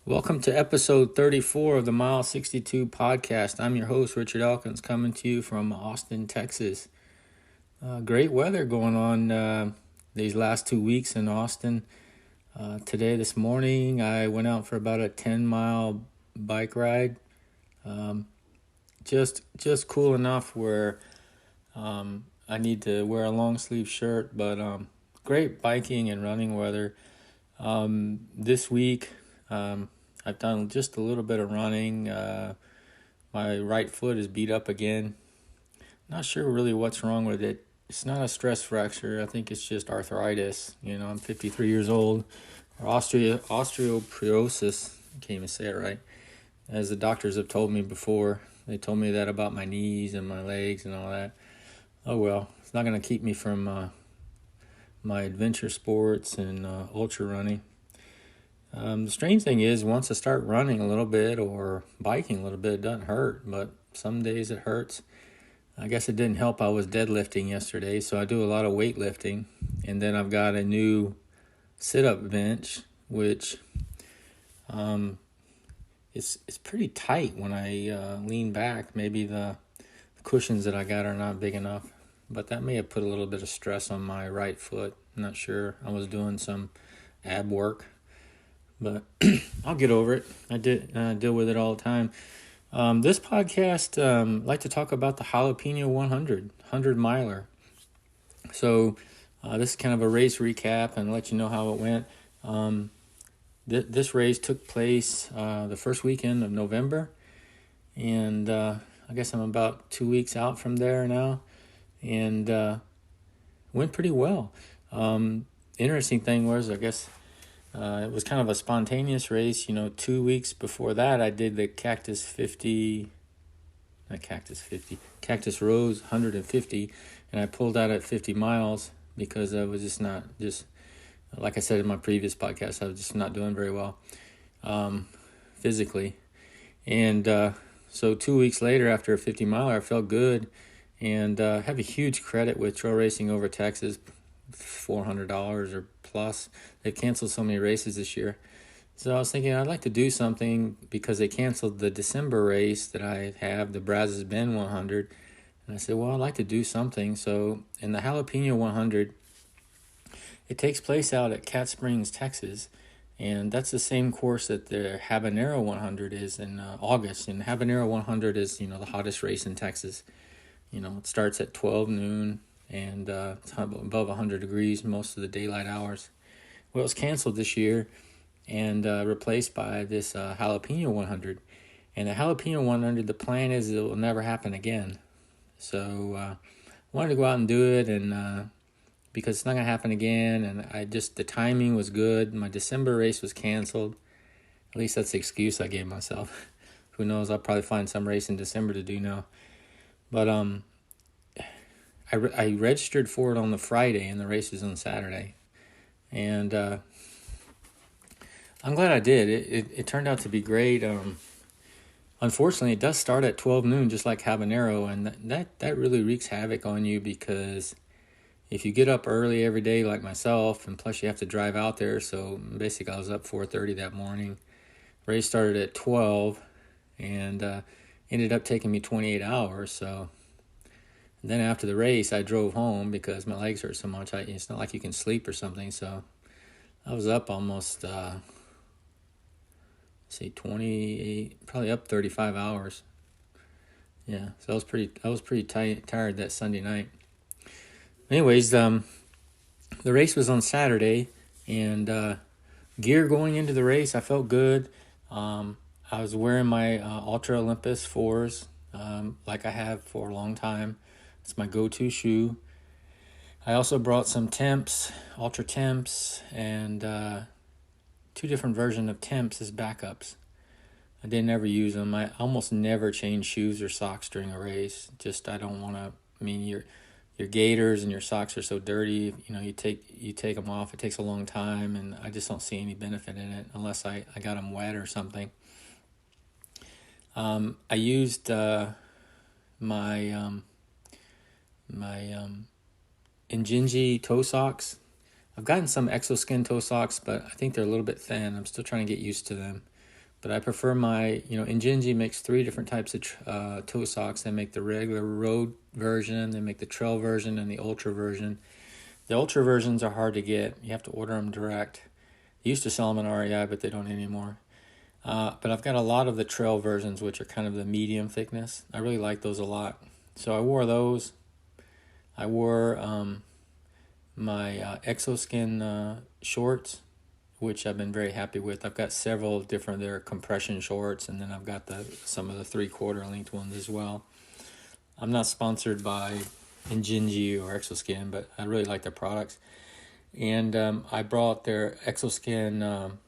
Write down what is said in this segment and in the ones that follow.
Welcome to episode 34 of the Mile 62 podcast. I'm your host, Richard Elkins, coming to you from Austin, Texas. Great weather going on these last 2 weeks in Austin. This morning, I went out for about a 10-mile bike ride. Just cool enough where I need to wear a long sleeve shirt, but great biking and running weather. This week, I've done just a little bit of running. My right foot is beat up again. Not sure really what's wrong with it. It's not a stress fracture. I think it's just arthritis. I'm 53 years old. Or osteoporosis. I can't even say it right. As the doctors have told me before. They told me that about my knees and my legs and all that. Oh well, it's not going to keep me from my adventure sports and ultra running. The strange thing is, once I start running a little bit or biking a little bit, it doesn't hurt, but some days it hurts. I guess it didn't help I was deadlifting yesterday, so I do a lot of weightlifting, and then I've got a new sit-up bench, which it's pretty tight when I lean back. Maybe the cushions that I got are not big enough, but that may have put a little bit of stress on my right foot. I'm not sure. I was doing some ab work. But I'll get over it. I deal with it all the time. This podcast, I'd like to talk about the Jalapeno 100 miler. So this is kind of a race recap and let you know how it went. This race took place the first weekend of November. And I guess I'm about 2 weeks out from there now. And went pretty well. Interesting thing was, I guess... it was kind of a spontaneous race. 2 weeks before that, I did the Cactus Rose 150, and I pulled out at 50 miles because I was just like I said in my previous podcast, I was just not doing very well physically. And so 2 weeks later, after a 50 miler, I felt good, and have a huge credit with Trail Racing Over Texas. $400 or plus. They've canceled so many races this year. So I was thinking I'd like to do something because they canceled the December race that I have, the Brazos Bend 100. And I said, well, I'd like to do something. So in the Jalapeno 100, it takes place out at Cat Springs, Texas. And that's the same course that the Habanero 100 is in August. And Habanero 100 is, the hottest race in Texas. It starts at 12 noon. And it's above 100 degrees most of the daylight hours. Well, it was canceled this year and replaced by this Jalapeno 100. And the Jalapeno 100, the plan is it will never happen again. So I wanted to go out and do it, and because it's not going to happen again. And the timing was good. My December race was canceled. At least that's the excuse I gave myself. Who knows? I'll probably find some race in December to do now. But I registered for it on the Friday, and the race is on Saturday. And I'm glad I did. It turned out to be great. Unfortunately, it does start at 12 noon, just like Habanero, and that really wreaks havoc on you because if you get up early every day like myself, and plus you have to drive out there, so basically I was up 4:30 that morning. Race started at 12, and ended up taking me 28 hours, so... And then after the race, I drove home because my legs hurt so much. It's not like you can sleep or something. So I was up almost, 28, probably up 35 hours. Yeah, so I was pretty tired that Sunday night. Anyways, the race was on Saturday, and gear going into the race, I felt good. I was wearing my Ultra Olympus 4s, like I have for a long time. It's my go-to shoe. I also brought some Temps, Ultra Temps, and 2 different versions of Temps as backups. I didn't ever use them. I almost never change shoes or socks during a race. I don't want to. Your gaiters and your socks are so dirty. You take them off. It takes a long time, and I just don't see any benefit in it unless I got them wet or something. I used my my Injinji toe socks. I've gotten some Exoskin toe socks, but I think they're a little bit thin. I'm still trying to get used to them. But I prefer my, Injinji makes 3 different types of toe socks. They make the regular road version, they make the trail version, and the ultra version. The ultra versions are hard to get. You have to order them direct. They used to sell them in REI, but they don't anymore. But I've got a lot of the trail versions, which are kind of the medium thickness. I really like those a lot. So I wore those. I wore my Exoskin shorts, which I've been very happy with. I've got several different, they're compression shorts, and then I've got some of the 3/4 length ones as well. I'm not sponsored by Injinji or Exoskin, but I really like their products. And I brought their Exoskin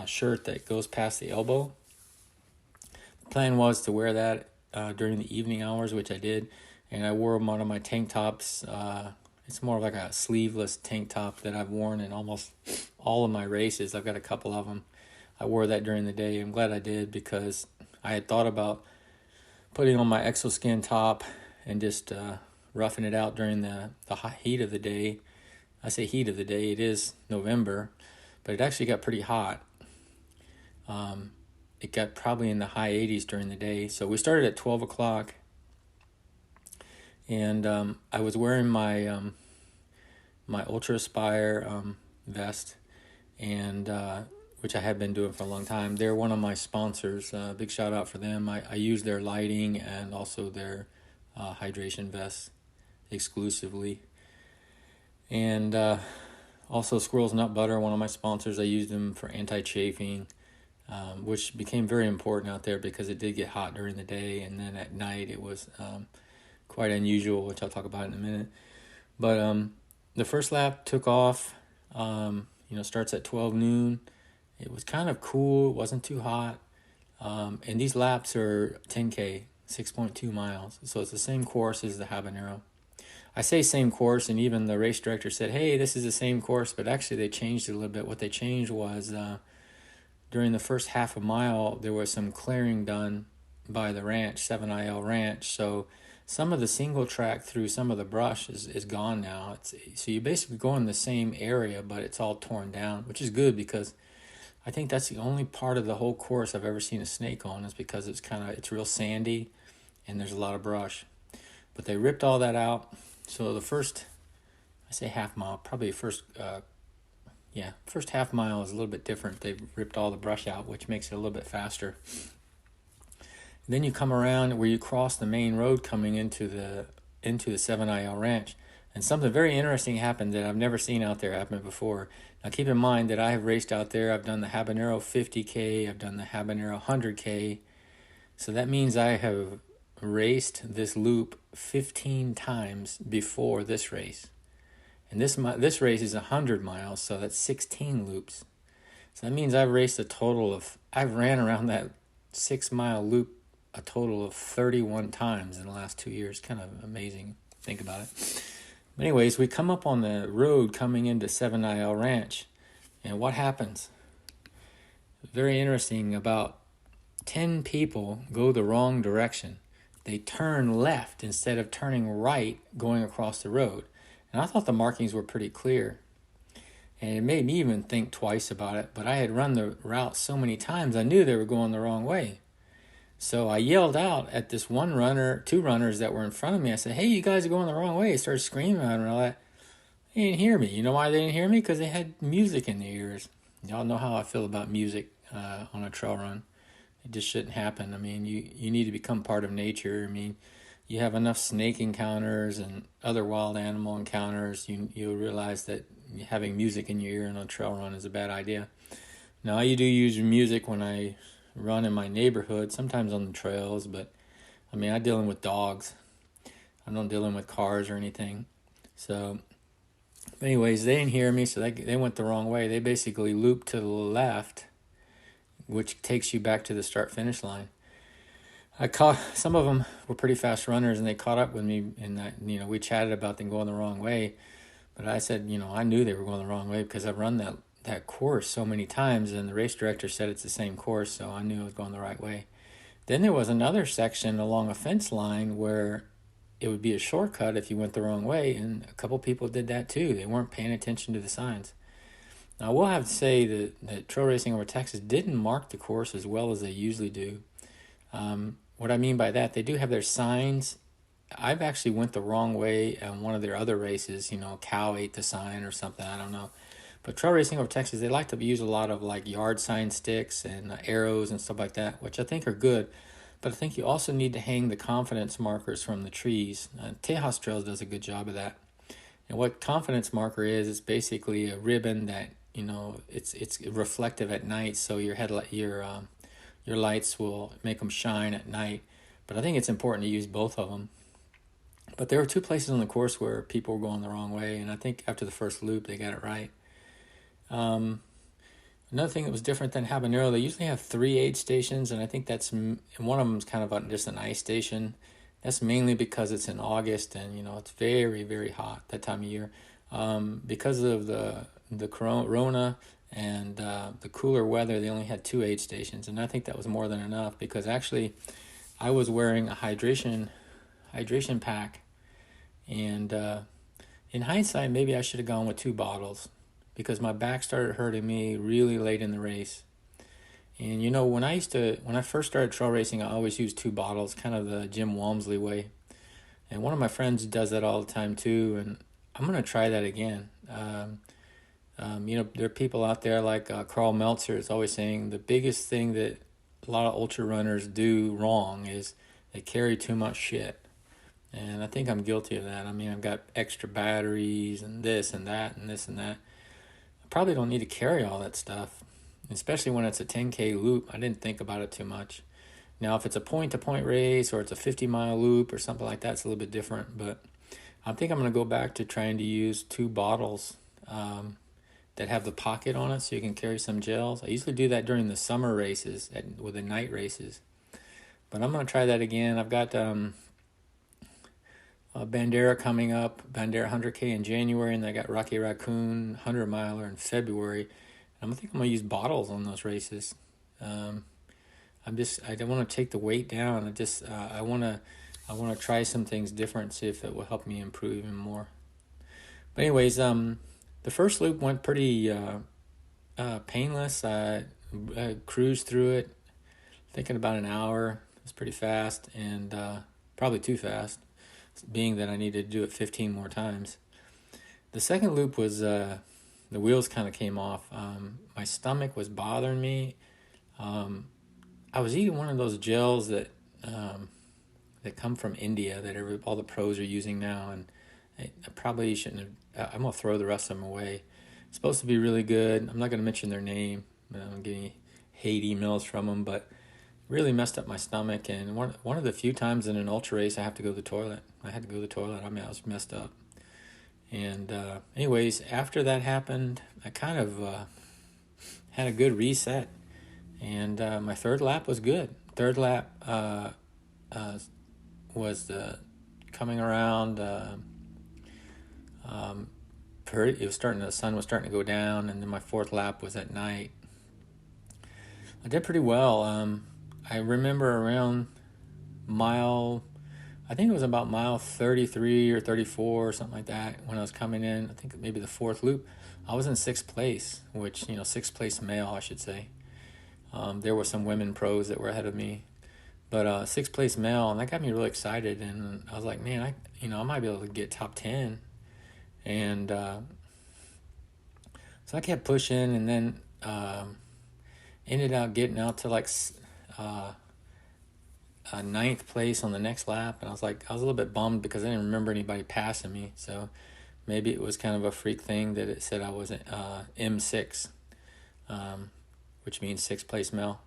shirt that goes past the elbow. The plan was to wear that during the evening hours, which I did, and I wore one of my tank tops. It's more like a sleeveless tank top that I've worn in almost all of my races. I've got a couple of them. I wore that during the day. I'm glad I did, because I had thought about putting on my Exoskin top and just roughing it out during the hot heat of the day. I say heat of the day, it is November, but it actually got pretty hot. It got probably in the high 80s during the day. So we started at 12 o'clock, and I was wearing my my Ultra Aspire vest, and which I have been doing for a long time. They're one of my sponsors. Big shout out for them. I use their lighting and also their hydration vests exclusively. And also Squirrel's Nut Butter, one of my sponsors. I used them for anti-chafing, which became very important out there because it did get hot during the day, and then at night it was quite unusual, which I'll talk about in a minute. But the first lap took off, starts at 12 noon. It was kind of cool. It wasn't too hot. And these laps are 10K, 6.2 miles. So it's the same course as the Habanero. I say same course, and even the race director said, hey, this is the same course, but actually they changed it a little bit. What they changed was during the first half a mile, there was some clearing done by the ranch, 7IL Ranch. So some of the single track through some of the brush is gone now. So you basically go in the same area, but it's all torn down, which is good, because I think that's the only part of the whole course I've ever seen a snake on, is because it's real sandy and there's a lot of brush. But they ripped all that out. So the first, I say half mile, probably first half mile is a little bit different. They've ripped all the brush out, which makes it a little bit faster. Then you come around where you cross the main road coming into the 7IL Ranch, and something very interesting happened that I've never seen out there happen before. Now keep in mind that I have raced out there. I've done the Habanero 50K, I've done the Habanero 100K, so that means I have raced this loop 15 times before this race. And this race is 100 miles, so that's 16 loops. So that means I've ran around that 6-mile loop a total of 31 times in the last 2 years. Kind of amazing, think about it. But anyways, we come up on the road coming into 7IL Ranch, and what happens? Very interesting, about 10 people go the wrong direction. They turn left instead of turning right going across the road. And I thought the markings were pretty clear. And it made me even think twice about it, but I had run the route so many times, I knew they were going the wrong way. So I yelled out at this two runners that were in front of me. I said, hey, you guys are going the wrong way. I started screaming at them and all that. They didn't hear me. You know why they didn't hear me? Because they had music in their ears. Y'all know how I feel about music on a trail run. It just shouldn't happen. I mean, you need to become part of nature. I mean, you have enough snake encounters and other wild animal encounters. You'll realize that having music in your ear on a trail run is a bad idea. Now, I do use music when I run in my neighborhood, sometimes on the trails, but I mean, I'm dealing with dogs. I'm not dealing with cars or anything. So anyways, they didn't hear me, so they went the wrong way. They basically looped to the left, which takes you back to the start-finish line. Some of them were pretty fast runners, and they caught up with me, and we chatted about them going the wrong way. But I said, I knew they were going the wrong way because I've run that course so many times, and the race director said it's the same course, so I knew I was going the right way. Then there was another section along a fence line where it would be a shortcut if you went the wrong way, and a couple people did that too. They weren't paying attention to the signs. Now, I will have to say that Trail Racing Over Texas didn't mark the course as well as they usually do. What I mean by that, they do have their signs. I've actually went the wrong way on one of their other races. A cow ate the sign or something, I don't know. But Trail Racing Over Texas, they like to use a lot of like yard sign sticks and arrows and stuff like that, which I think are good. But I think you also need to hang the confidence markers from the trees. Tejas Trails does a good job of that. And what confidence marker is, it's basically a ribbon that, it's reflective at night, so your lights will make them shine at night. But I think it's important to use both of them. But there were two places on the course where people were going the wrong way, and I think after the first loop they got it right. Another thing that was different than Habanero, they usually have 3 aid stations, and I think and one of them is kind of just an ice station. That's mainly because it's in August, and it's very, very hot that time of year. Because of the corona and the cooler weather, they only had 2 aid stations, and I think that was more than enough, because actually I was wearing a hydration pack, and in hindsight, maybe I should have gone with 2 bottles, because my back started hurting me really late in the race. And when I first started trail racing, I always used 2 bottles, kind of the Jim Walmsley way. And one of my friends does that all the time too, and I'm gonna try that again. There are people out there like Carl Meltzer is always saying the biggest thing that a lot of ultra runners do wrong is they carry too much shit. And I think I'm guilty of that. I mean, I've got extra batteries and this and that and this and that. I probably don't need to carry all that stuff, especially when it's a 10K loop. I didn't think about it too much. Now, if it's a point-to-point race or it's a 50-mile loop or something like that, it's a little bit different. But I think I'm going to go back to trying to use 2 bottles that have the pocket on it so you can carry some gels. I usually do that during the summer races with the night races. But I'm going to try that again. I've got Bandera coming up, Bandera 100K in January, and I got Rocky Raccoon 100 miler in February. And I think I'm going to use bottles on those races. I don't want to take the weight down. I want to try some things different, see if it will help me improve even more. But anyways, the first loop went pretty painless. I cruised through it, thinking about an hour. It was pretty fast, and probably too fast, being that I needed to do it 15 more times. The second loop was the wheels kind of came off. My stomach was bothering me. I was eating one of those gels that come from India that all the pros are using now, and I probably shouldn't have. I'm gonna throw the rest of them away. It's supposed to be really good. I'm not gonna mention their name. I don't get any hate emails from them, but really messed up my stomach. And one of the few times in an ultra race I have to go to the toilet. I had to go to the toilet. I mean, I was messed up. And anyways, after that happened, I kind of had a good reset. And my third lap was good. Third lap was coming around. The sun was starting to go down, and then my fourth lap was at night. I did pretty well. I remember around I think it was about mile 33 or 34 or something like that when I was coming in. I think maybe the 4th loop. I was in 6th place, which, 6th place male, I should say. There were some women pros that were ahead of me, but 6th place male, and that got me really excited. And I was like, man, I might be able to get top 10. And so I kept pushing, and then ended up getting out to like 9th place on the next lap. And I was a little bit bummed because I didn't remember anybody passing me. So maybe it was kind of a freak thing that it said I was M6, which means 6th place male.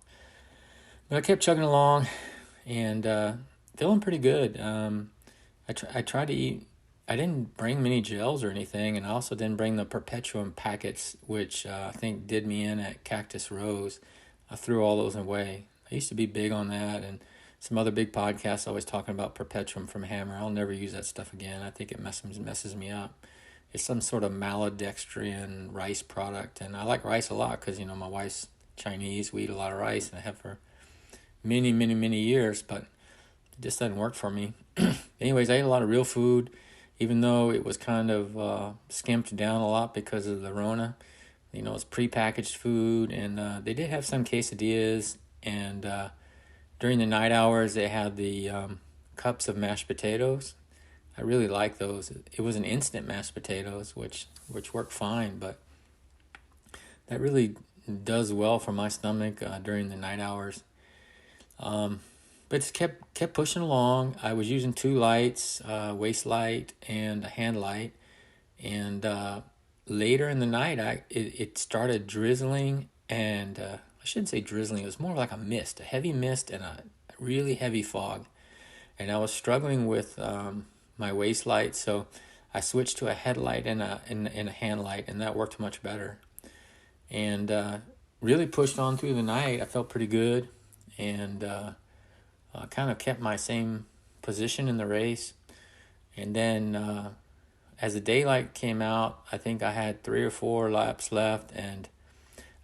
But I kept chugging along and feeling pretty good. I tried to eat. I didn't bring many gels or anything, and I also didn't bring the Perpetuum packets, which I think did me in at Cactus Rose. I threw all those away. I used to be big on that, and some other big podcasts always talking about Perpetuum from Hammer. I'll never use that stuff again. I think it messes me up. It's some sort of maltodextrin rice product, and I like rice a lot because, my wife's Chinese. We eat a lot of rice, and I have for many, many, many years, but It just doesn't work for me. Anyways, I ate a lot of real food, even though it was kind of skimped down a lot because of the Rona. It's prepackaged food, and they did have some quesadillas, and during the night hours, they had the cups of mashed potatoes. I really like those. It was an instant mashed potatoes, which worked fine, but that really does well for my stomach during the night hours. But just kept pushing along. I was using two lights, waist light and a hand light, and later in the night, it started drizzling, and I shouldn't say drizzling. It was more like a mist, a heavy mist, and a really heavy fog. And I was struggling with my waist light, so I switched to a headlight and a hand light, and that worked much better. And really pushed on through the night. I felt pretty good, and kind of kept my same position in the race. And then as the daylight came out, I think I had 3 or 4 laps left, and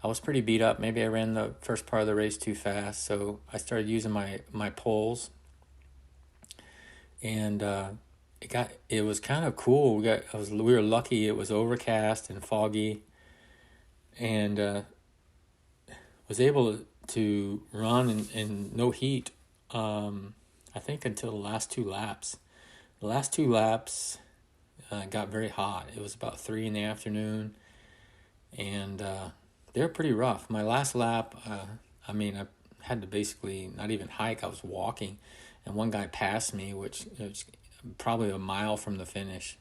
I was pretty beat up. Maybe I ran the first part of the race too fast, so I started using my poles, and it was kind of cool. We were lucky. It was overcast and foggy, and was able to run in no heat. I think until the last 2 laps. The last 2 laps got very hot. It was about 3 in the afternoon, and they were pretty rough. My last lap, I had to basically not even hike. I was walking, and one guy passed me, which was probably a mile from the finish,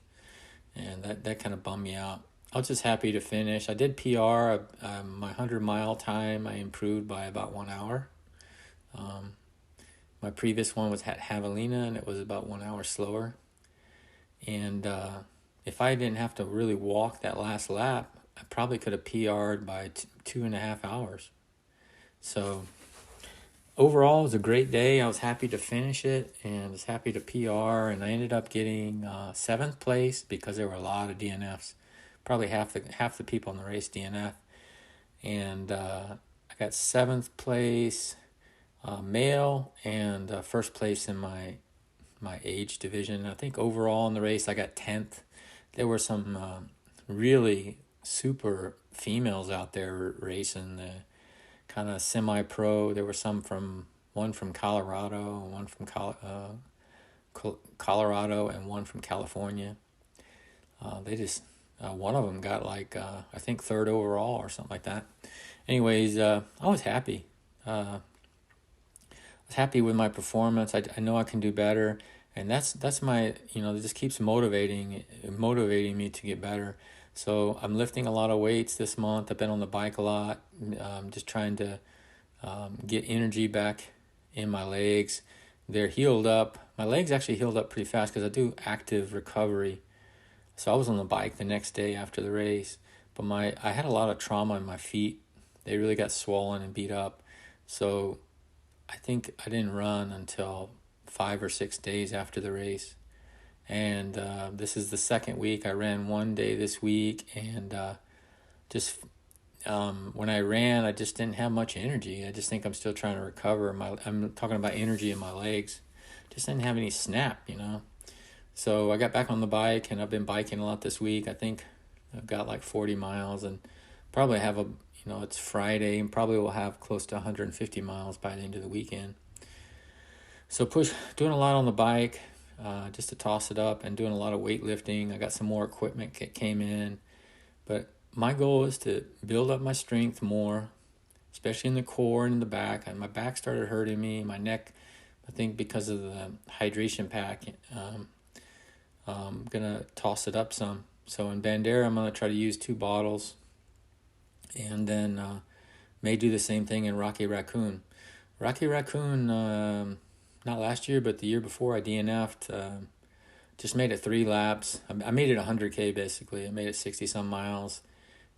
and that kind of bummed me out. I was just happy to finish. I did PR. My 100-mile time, I improved by about 1 hour. My previous one was at Javelina, and it was about 1 hour slower. And if I didn't have to really walk that last lap, I probably could have PR'd by 2.5 hours. So overall, it was a great day. I was happy to finish it, and was happy to PR, and I ended up getting 7th place because there were a lot of DNFs. Probably half the people in the race DNF. And I got 7th place male, and first place in my age division. I think overall in the race I got 10th. There were some really super females out there racing, the kind of semi-pro. There were one from Colorado, one from Colorado, and one from California. They just one of them got I think 3rd overall or something like that. Anyways, I was happy. I was happy with my performance. I know I can do better, and that's my it just keeps motivating me to get better. So I'm lifting a lot of weights this month. I've been on the bike a lot, just trying to get energy back in my legs. They're healed up. My legs actually healed up pretty fast because I do active recovery. So I was on the bike the next day after the race, but I had a lot of trauma in my feet. They really got swollen and beat up. So I think I didn't run until 5 or 6 days after the race. And this is the 2nd week. I ran 1 day this week, and when I ran, I just didn't have much energy. I just think I'm still trying to recover. I'm talking about energy in my legs. Just didn't have any snap, So I got back on the bike, and I've been biking a lot this week. I think I've got 40 miles, and probably have it's Friday, and probably will have close to 150 miles by the end of the weekend. So doing a lot on the bike, just to toss it up, and doing a lot of weightlifting. I got some more equipment that came in, but my goal is to build up my strength more, especially in the core and in the back. And my back started hurting me, my neck, I think because of the hydration pack. I'm gonna toss it up some. So in Bandera, I'm gonna try to use 2 bottles, and then may do the same thing in Rocky Raccoon. Rocky Raccoon, not last year, but the year before, I DNF'd. Just made it 3 laps. I made it 100K basically. I made it 60-some miles,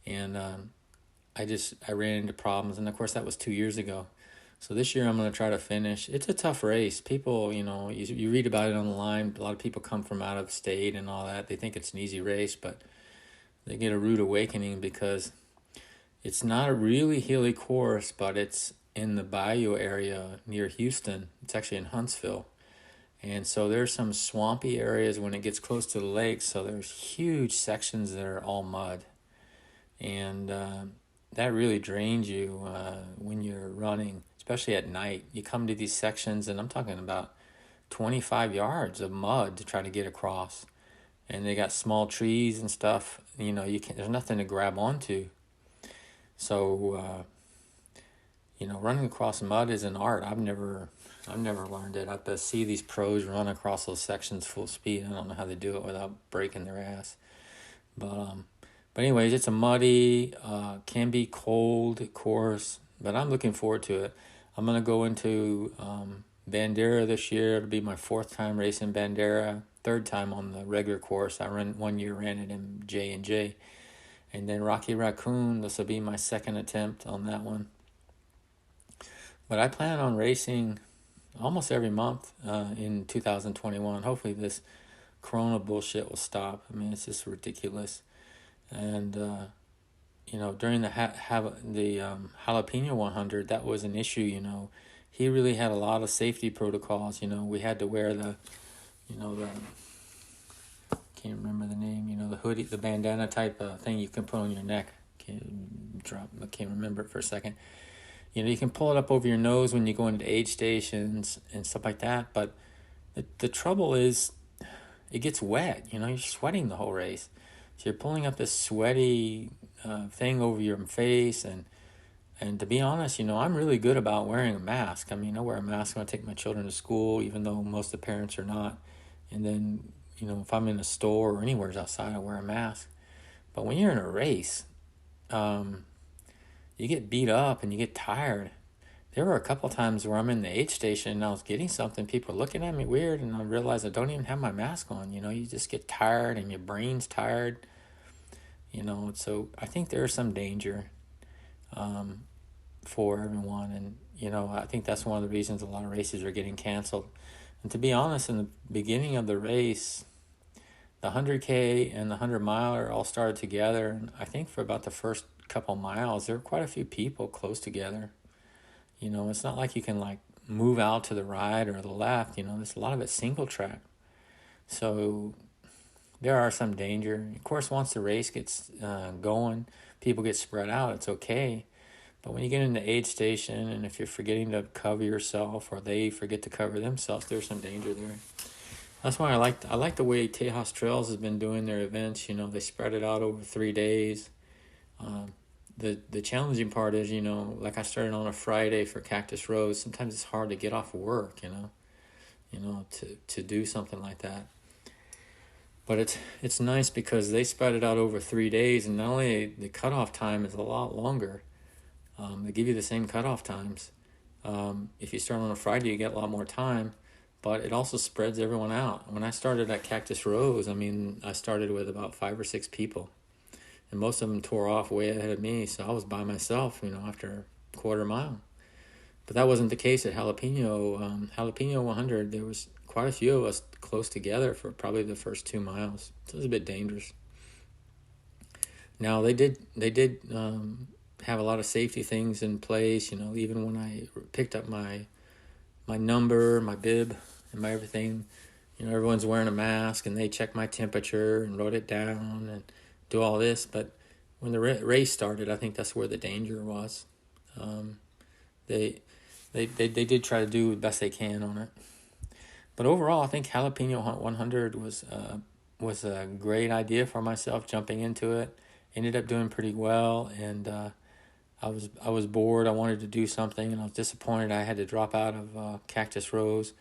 and I ran into problems, and of course that was 2 years ago. So this year I'm going to try to finish. It's a tough race. People, you read about it online. A lot of people come from out of state and all that. They think it's an easy race, but they get a rude awakening because it's not a really hilly course, but it's in the Bayou area near Houston. It's actually in Huntsville. And so there's some swampy areas when it gets close to the lake. So there's huge sections that are all mud. And that really drains you when you're running, especially at night. You come to these sections, and I'm talking about 25 yards of mud to try to get across. And they got small trees and stuff. You can't. There's nothing to grab onto. So running across mud is an art. I've never learned it. I have to see these pros run across those sections full speed. I don't know how they do it without breaking their ass. But anyways, it's a muddy, can be cold course, but I'm looking forward to it. I'm gonna go into Bandera this year. It'll be my 4th time racing Bandera, 3rd time on the regular course. I ran it in J&J, and then Rocky Raccoon. This will be my 2nd attempt on that one. But I plan on racing almost every month in 2021. Hopefully this Corona bullshit will stop. I mean, it's just ridiculous. And during the Jalapeno 100, that was an issue. He really had a lot of safety protocols. We had to wear the can't remember the name. The hoodie, the bandana type thing you can put on your neck. I can't remember it for a second. You can pull it up over your nose when you go into aid stations and stuff like that. But the trouble is, it gets wet. You're sweating the whole race. So you're pulling up this sweaty thing over your face. And to be honest, I'm really good about wearing a mask. I mean, I wear a mask when I take my children to school, even though most of the parents are not. And then, if I'm in a store or anywhere outside, I wear a mask. But when you're in a race, you get beat up and you get tired. There were a couple times where I'm in the aid station and I was getting something. People are looking at me weird, and I realize I don't even have my mask on. You just get tired and your brain's tired. So I think there's some danger for everyone. And, I think that's one of the reasons a lot of races are getting canceled. And to be honest, in the beginning of the race, the 100K and the 100-miler all started together. And I think for about the first couple miles, there were quite a few people close together. It's not like you can move out to the right or the left. There's a lot of it single track. So there are some danger. Of course, once the race gets going, people get spread out. It's okay. But when you get in the aid station, and if you're forgetting to cover yourself or they forget to cover themselves, there's some danger there. That's why I like the way Tejas Trails has been doing their events. They spread it out over 3 days. The challenging part is, I started on a Friday for Cactus Rose. Sometimes it's hard to get off work, to do something like that. But it's nice because they spread it out over 3 days, and not only the cutoff time is a lot longer. They give you the same cutoff times. If you start on a Friday, you get a lot more time, but it also spreads everyone out. When I started at Cactus Rose, I started with about 5 or 6 people, and most of them tore off way ahead of me, so I was by myself, after a quarter mile. But that wasn't the case at Jalapeno. Jalapeno 100, there was quite a few of us close together for probably the first 2 miles. So it was a bit dangerous. Now, they did have a lot of safety things in place. Even when I picked up my number, my bib, and my everything, everyone's wearing a mask, and they checked my temperature and wrote it down and do all this. But when the race started, I think that's where the danger was. They did try to do the best they can on it. But overall, I think Jalapeno 100 was a great idea for myself, jumping into it. Ended up doing pretty well, and I was bored. I wanted to do something, and I was disappointed I had to drop out of Cactus Rose.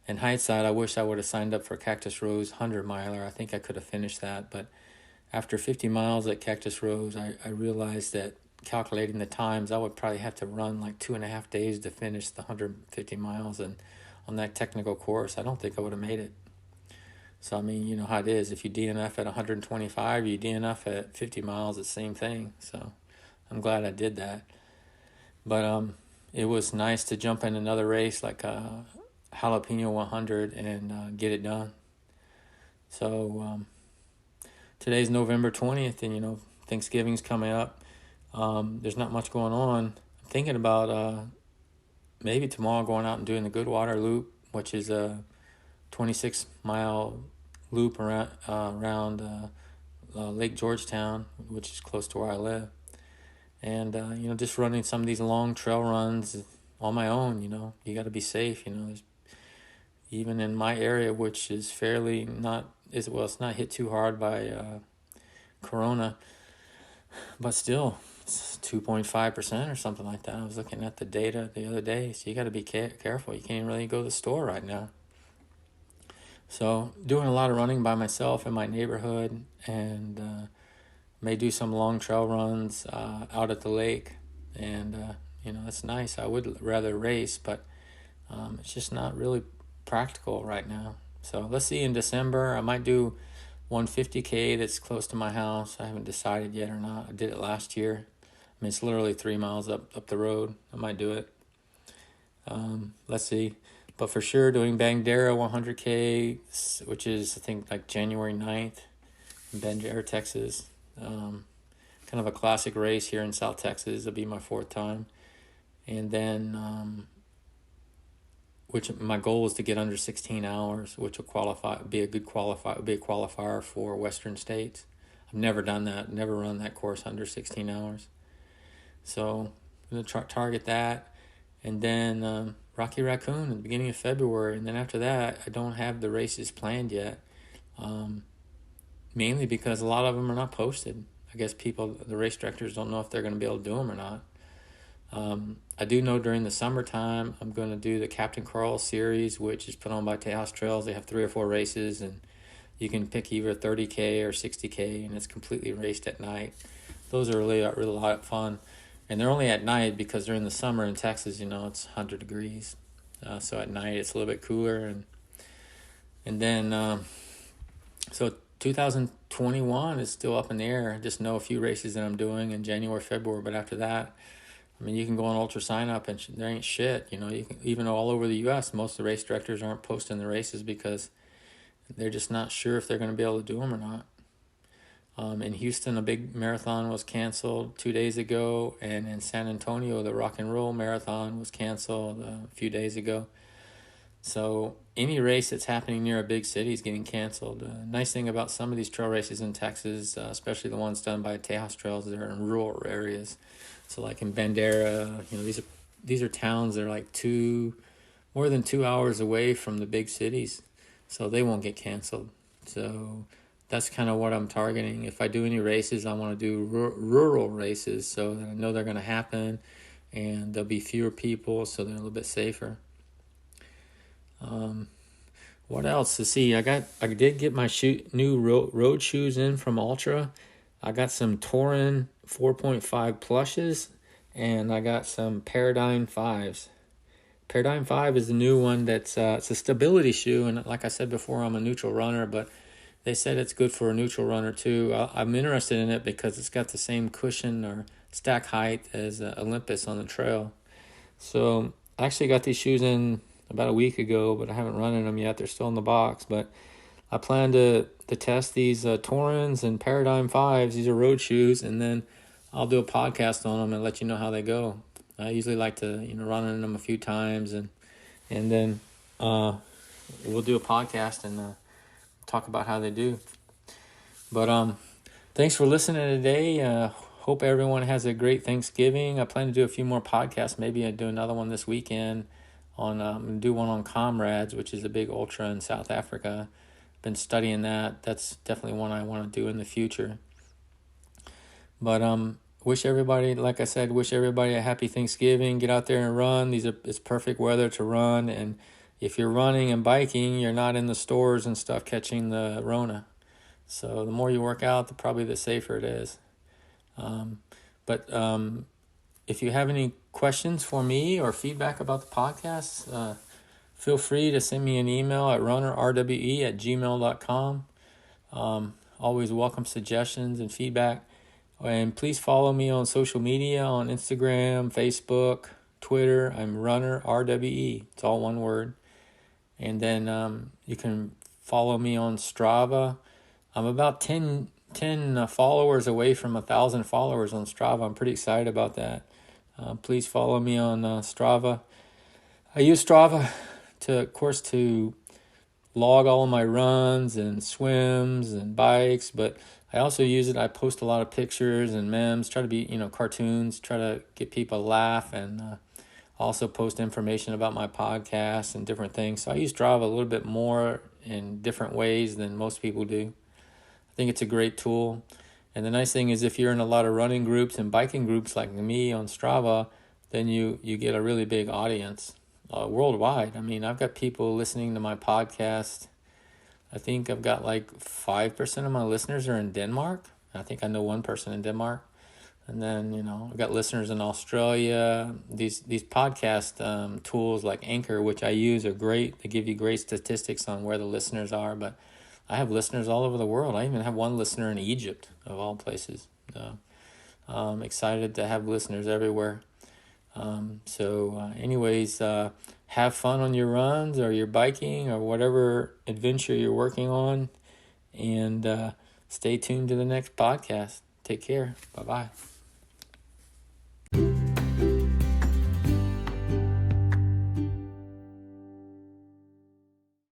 In hindsight, I wish I would have signed up for Cactus Rose 100-miler. I think I could have finished that, but after 50 miles at Cactus Rose, I realized that calculating the times, I would probably have to run 2.5 days to finish the 150 miles, and on that technical course, I don't think I would have made it. So, you know how it is. If you DNF at 125, you DNF at 50 miles, it's the same thing. So I'm glad I did that. But it was nice to jump in another race like Jalapeno 100 and get it done. So today's November 20th, and Thanksgiving's coming up. There's not much going on. I'm thinking about maybe tomorrow going out and doing the Goodwater Loop, which is a 26-mile loop around Lake Georgetown, which is close to where I live. And, just running some of these long trail runs on my own, you got to be safe, even in my area, which is it's not hit too hard by Corona, but still, it's 2.5% or something like that. I was looking at the data the other day, so you got to be careful. You can't really go to the store right now. So doing a lot of running by myself in my neighborhood, and may do some long trail runs out at the lake, and it's nice. I would rather race, but it's just not really practical right now. So let's see, in December I might do 150K that's close to my house. I haven't decided yet or not. I did it last year. I mean, it's literally 3 miles up the road. I might do it. Let's see. But for sure, doing Bandera 100K, which is, I think, like January 9th in Bandera, Texas. Kind of a classic race here in South Texas. It'll be my 4th time. And then, which my goal is to get under 16 hours, which will be a qualifier for Western States. I've never done that, never run that course under 16 hours. So I'm going to target that. And then Rocky Raccoon at the beginning of February. And then after that, I don't have the races planned yet. Mainly because a lot of them are not posted. I guess the race directors don't know if they're going to be able to do them or not. I do know during the summertime, I'm going to do the Captain Carl series, which is put on by Tejas Trails. They have 3 or 4 races, and you can pick either 30K or 60K, and it's completely raced at night. Those are really a lot of fun. And they're only at night because during the summer in Texas, it's 100 degrees. So at night it's a little bit cooler. And then, so 2021 is still up in the air. I just know a few races that I'm doing in January, February, but after that, I mean, you can go on Ultra Sign Up and there ain't shit. You can, even all over the U.S., most of the race directors aren't posting the races because they're just not sure if they're going to be able to do them or not. In Houston, a big marathon was canceled 2 days ago, and in San Antonio, the Rock and Roll Marathon was canceled a few days ago. So any race that's happening near a big city is getting canceled. Nice thing about some of these trail races in Texas, especially the ones done by Tejas Trails, they're in rural areas. So like in Bandera, these are towns that are like more than 2 hours away from the big cities, so they won't get canceled. So that's kind of what I'm targeting. If I do any races, I want to do rural races so that I know they're going to happen, and there'll be fewer people, so they're a little bit safer. What else? Let's see. I did get my new road shoes in from Ultra. I got some Torin 4.5 plushes, and I got some Paradigm 5s. Paradigm 5 is the new one that's it's a stability shoe, and like I said before, I'm a neutral runner, but they said it's good for a neutral runner too. I'm interested in it because it's got the same cushion or stack height as Olympus on the trail. So I actually got these shoes in about a week ago, but I haven't run in them yet. They're still in the box, but I plan to test these Torins and Paradigm 5s. These are road shoes, and then I'll do a podcast on them and let you know how they go. I usually like to run in them a few times, and then we'll do a podcast and talk about how they do. But thanks for listening today. Hope everyone has a great Thanksgiving. I plan to do a few more podcasts. Maybe I'll do another one this weekend on do one on Comrades, which is a big ultra in South Africa. Been studying that. That's definitely one I want to do in the future. But wish everybody a happy Thanksgiving. Get out there and run. It's perfect weather to run, and if you're running and biking, you're not in the stores and stuff catching the Rona. So the more you work out, probably the safer it is. But if you have any questions for me or feedback about the podcast, feel free to send me an email at runnerrwe@gmail.com. Always welcome suggestions and feedback. And please follow me on social media, on Instagram, Facebook, Twitter. I'm runnerrwe. It's all one word. And then you can follow me on Strava. I'm about 10 followers away from 1,000 followers on Strava. I'm pretty excited about that. Please follow me on Strava. I use Strava to log all of my runs and swims and bikes, but I also use it. I post a lot of pictures and memes, try to be, cartoons, try to get people to laugh, and also post information about my podcast and different things. So I use Strava a little bit more in different ways than most people do. I think it's a great tool. And the nice thing is if you're in a lot of running groups and biking groups like me on Strava, then you get a really big audience worldwide. I mean, I've got people listening to my podcast. I think I've got like 5% of my listeners are in Denmark. I think I know one person in Denmark. And then, I've got listeners in Australia. These podcast tools like Anchor, which I use, are great. They give you great statistics on where the listeners are. But I have listeners all over the world. I even have one listener in Egypt, of all places. So I'm excited to have listeners everywhere. Anyways, have fun on your runs or your biking or whatever adventure you're working on. And stay tuned to the next podcast. Take care. Bye-bye.